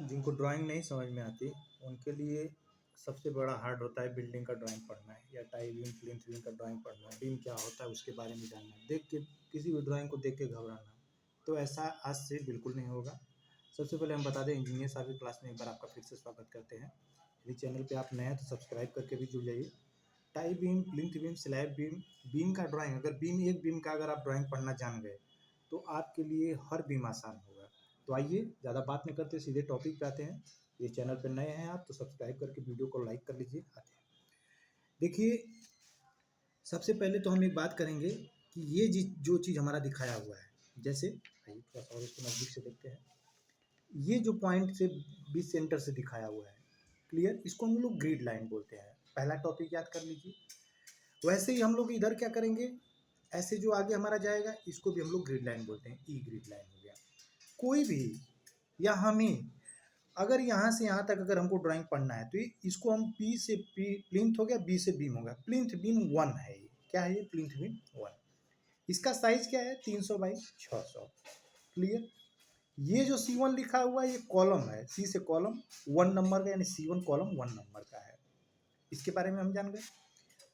जिनको ड्राइंग नहीं समझ में आती उनके लिए सबसे बड़ा हार्ड होता है बिल्डिंग का ड्राइंग पढ़ना है या टाई बीम प्लिंथ बीम का ड्राइंग पढ़ना है। बीम क्या होता है उसके बारे में जानना है, देख के किसी भी ड्राइंग को देख के घबराना। तो ऐसा आज से बिल्कुल नहीं होगा। सबसे पहले हम बता दें, इंजीनियर साहब की क्लास में एक बार आपका फिर से स्वागत करते हैं। यदि चैनल पे आप नए हैं तो सब्सक्राइब करके भी जुड़ जाइए। Tie beam, plinth beam, slab beam, beam का ड्राइंग, अगर एक बीम का अगर आप ड्राइंग पढ़ना जान गए तो आपके लिए हर बीम आसान होगा। तो आइए ज़्यादा बात नहीं करते, सीधे टॉपिक पे आते हैं। ये चैनल पर नए हैं आप तो सब्सक्राइब करके वीडियो को लाइक कर लीजिए। आते हैं, देखिए सबसे पहले तो हम एक बात करेंगे कि ये जो चीज़ हमारा दिखाया हुआ है, जैसे आइए थोड़ा सा और इसको नज़दीक से देखते हैं। ये जो पॉइंट से बीच सेंटर से दिखाया हुआ है, क्लियर, इसको हम लोग ग्रिड लाइन बोलते हैं। पहला टॉपिक याद कर लीजिए। वैसे ही हम लोग इधर क्या करेंगे, ऐसे जो आगे हमारा जाएगा इसको भी हम लोग ग्रिड लाइन बोलते हैं। ई ग्रिड लाइन हो गया। कोई भी या हम ही अगर यहाँ से यहाँ तक अगर हमको ड्राइंग पढ़ना है तो इसको हम पी से प्लिंथ हो गया, बी से बीम हो गया। प्लिंथ बीम 1 है, ये क्या है, ये प्लिंथ बीम 1। इसका साइज क्या है, 300 बाई 600। क्लियर। ये जो C1 लिखा हुआ है ये कॉलम है, सी से कॉलम 1 नंबर का, यानी C1 कॉलम 1 नंबर का है। इसके बारे में हम जान गए।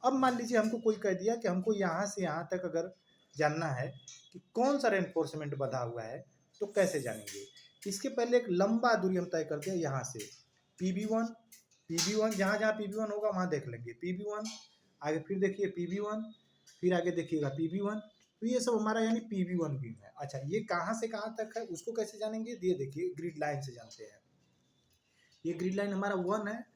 अब मान लीजिए हमको कोई कह दिया कि हमको यहाँ से यहाँ तक अगर जानना है कि कौन सा रेनफोर्समेंट बंधा हुआ है, तो कैसे जानेंगे। इसके पहले एक लंबा दूरी हम तय करते हैं यहाँ से। PB1 जहाँ जहाँ PB1 होगा वहाँ देख लेंगे। PB1 आगे फिर देखिए PB1, फिर आगे देखिएगा PB1। तो ये सब हमारा यानी PB1 बीम है। अच्छा, ये कहाँ से कहाँ तक है उसको कैसे जानेंगे, ये देखिए ग्रिड लाइन से जानते हैं। ये ग्रिड लाइन हमारा 1 है,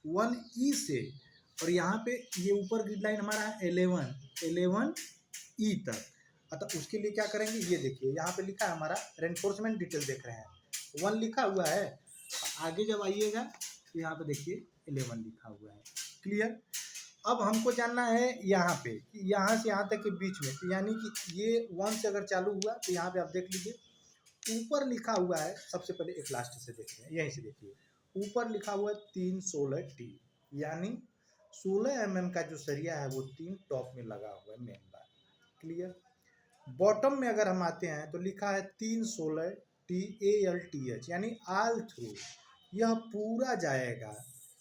1E से, और यहाँ पे ये ऊपर ग्रिड लाइन हमारा है 11E तक। अतः उसके लिए क्या करेंगे, ये देखिए यहाँ पे लिखा है हमारा रेनफोर्समेंट डिटेल, देख रहे हैं 1 लिखा हुआ है। आगे जब आइएगा तो यहाँ पे देखिए 11 लिखा हुआ है। क्लियर। अब हमको जानना है यहाँ पे कि यहाँ से यहाँ तक के बीच में, तो यानी कि ये 1 से अगर चालू हुआ तो यहाँ पे आप देख लीजिए ऊपर लिखा हुआ है। सबसे पहले एक लास्ट से देख रहे हैं, यहीं से देखिए ऊपर लिखा हुआ है 316T, यानी 16 mm का जो सरिया है वो 3 टॉप में लगा हुआ है, मेन बार। क्लियर। बॉटम में अगर हम आते हैं तो लिखा है 316TALTH, यानी ऑल थ्रू, यह पूरा जाएगा।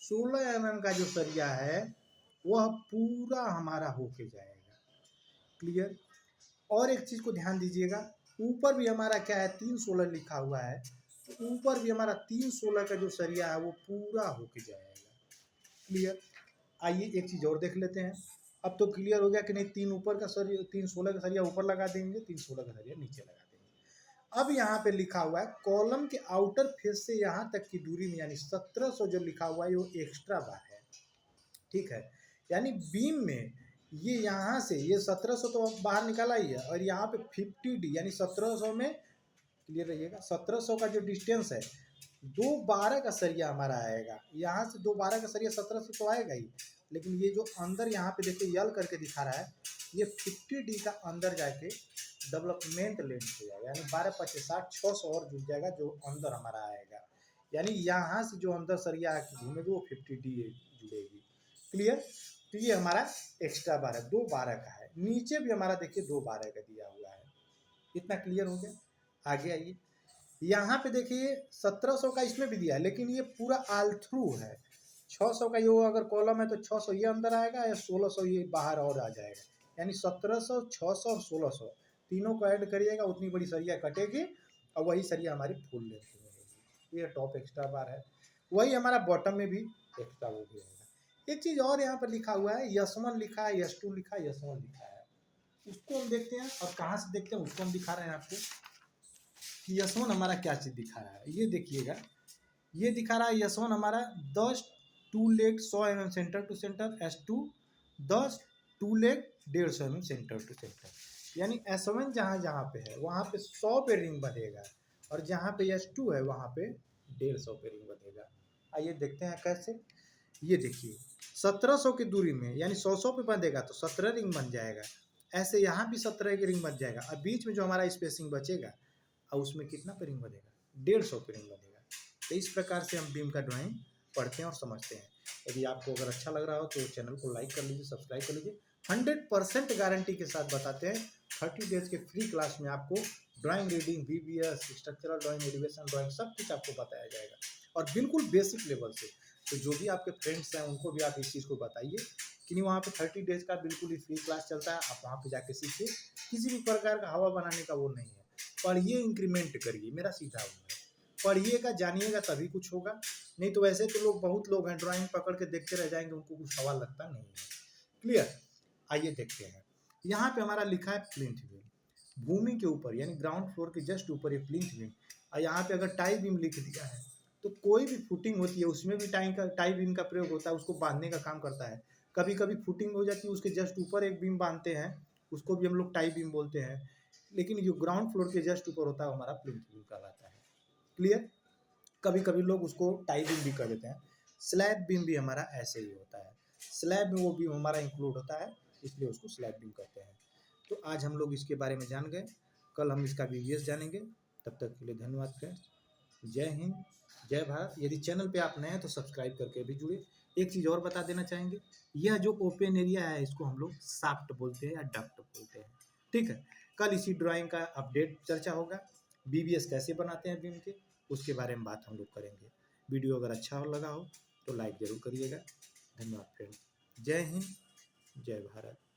16 mm का जो सरिया है वह पूरा हमारा होके जाएगा। क्लियर। और एक चीज़ को ध्यान दीजिएगा, ऊपर भी हमारा क्या है 316 लिखा हुआ है, तो ऊपर भी हमारा 316 का जो सरिया है वो पूरा होके जाएगा। क्लियर। आइए एक चीज़ और देख लेते हैं। अब तो क्लियर हो गया कि नहीं, 3 ऊपर का सरिया, 316 का सरिया ऊपर लगा देंगे, 316 का सरिया नीचे लगा देंगे। अब यहाँ पे लिखा हुआ है कॉलम के आउटर फेस से यहाँ तक की दूरी में, यानी 1700 जो लिखा हुआ है वो एक्स्ट्रा बार है। ठीक है, यानी बीम में ये यहाँ से ये 1700 तो बाहर निकाला ही है, और यहाँ पे 50D यानी 1700 में, क्लियर रहिएगा, 1700 का जो डिस्टेंस है, 212 का सरिया हमारा आएगा। यहाँ से 212 का सरिया 1700 तो आएगा ही, लेकिन ये जो अंदर यहाँ पे देखिए यल करके दिखा रहा है, ये 50D का अंदर जाके डेवलपमेंट लेंथ हो जाएगा, यानी 12 25 60 600 और जुड़ जाएगा जो अंदर हमारा आएगा। यानी यहाँ से जो अंदर सरिया घूमेगी वो 50D जुड़ेगी। क्लियर। तो ये हमारा एक्स्ट्रा बार है, 212 का है। नीचे भी हमारा देखिए 212 का दिया हुआ है। इतना क्लियर हो गया। आगे आइए, यहाँ पे देखिए 1700 का इसमें भी दिया है, लेकिन ये पूरा ऑल थ्रू है। 600 का ये अगर कॉलम है तो 600 ये अंदर आएगा, या 1600 ये बाहर और आ जाएगा। यानी 1700 600 और 1600 तीनों को ऐड करिएगा, उतनी बड़ी सरिया कटेगी और वही सरिया हमारी फुल लेंथ में रहेगी। ये टॉप एक्स्ट्रा बार है। वही हमारा बॉटम में भी एक्स्ट्रा वो भी रहेगा। एक चीज़ और यहाँ पर लिखा हुआ है, S1 लिखा है, S2 लिखा है, S1 लिखा है। उसको हम देखते हैं, और कहाँ से देखते हैं उसको हम दिखा रहे हैं आपको कि S1 हमारा क्या चीज़ दिखा रहा है। ये देखिएगा, ये दिखा रहा है S1 हमारा 10 2 leg 100 mm centre to centre, S2 10 2 leg 150 mm centre to centre. यानी S1 जहाँ जहाँ पे है वहाँ पे 100 पे रिंग बनेगा, और जहाँ पे S2 है वहाँ पे 150 पे रिंग बनेगा। आइए देखते हैं कैसे। ये देखिए 1700 की दूरी में, यानी 100 पे बंधेगा तो 17 रिंग बन जाएगा। ऐसे यहाँ भी 17 की रिंग बन जाएगा। अब बीच में जो हमारा स्पेसिंग बचेगा, और उसमें कितना पे रिंग बनेगा, 150 पे रिंग बनेगा। तो इस प्रकार से हम बीम का ड्राइंग पढ़ते हैं और समझते हैं। यदि आपको अगर अच्छा लग रहा हो तो चैनल को लाइक कर लीजिए, सब्सक्राइब कर लीजिए। 100% गारंटी के साथ बताते हैं, 30 डेज के फ्री क्लास में आपको drawing, reading, VBS, structural drawing, elevation drawing सब कुछ आपको बताया जाएगा। और बिल्कुल बेसिक लेवल से। तो जो भी आपके फ्रेंड्स हैं उनको भी आप इस चीज़ को बताइए कि नहीं, वहाँ पे 30 डेज का बिल्कुल ही फ्री क्लास चलता है, आप वहाँ पे जाके सीखिए। किसी भी प्रकार का हवा बनाने का वो नहीं है। पढ़िए, इंक्रीमेंट करिए, मेरा सीधा वो है। पढ़िएगा, जानिएगा तभी कुछ होगा, नहीं तो वैसे तो लोग, बहुत लोग हैं ड्राइंग पकड़ के देखते रह जाएंगे, उनको कुछ हवा लगता नहीं है। क्लियर? आइए देखते हैं। यहाँ पे हमारा लिखा है प्लिंथ बीम, भूमि के ऊपर यानी ग्राउंड फ्लोर के जस्ट ऊपर ये प्लिंथ बीम। और यहाँ पे अगर टाई बीम लिख दिया है तो कोई भी फुटिंग होती है उसमें भी टाई बीम का प्रयोग होता है, उसको बांधने का काम करता है। कभी कभी फुटिंग हो जाती है, उसके जस्ट ऊपर एक बीम बांधते हैं, उसको भी हम लोग टाई बीम बोलते हैं। लेकिन जो ग्राउंड फ्लोर के जस्ट ऊपर होता है हमारा प्लिंथ बीम कहलाता है। क्लियर? कभी कभी लोग उसको टाई बीम भी कर देते हैं। स्लैब बीम भी हमारा ऐसे ही होता है, स्लैब में वो बीम हमारा इंक्लूड होता है, इसलिए उसको स्लैब बीम कहते हैं। तो आज हम लोग इसके बारे में जान गए, कल हम इसका वीडियोस जानेंगे। तब तक के लिए धन्यवाद फ्रेंड्स। जय हिंद, जय भारत। यदि चैनल पे आप नए हैं तो सब्सक्राइब करके भी जुड़े। एक चीज़ और बता देना चाहेंगे, यह जो ओपन एरिया है इसको हम लोग शाफ्ट बोलते हैं या डक्ट बोलते हैं। ठीक है, कल इसी ड्राइंग का अपडेट चर्चा होगा। बीबीएस कैसे बनाते हैं बीम के, उसके बारे में बात हम लोग करेंगे। वीडियो अगर अच्छा लगा हो तो लाइक ज़रूर करिएगा। धन्यवाद फ्रेंड्स। जय हिंद, जय भारत।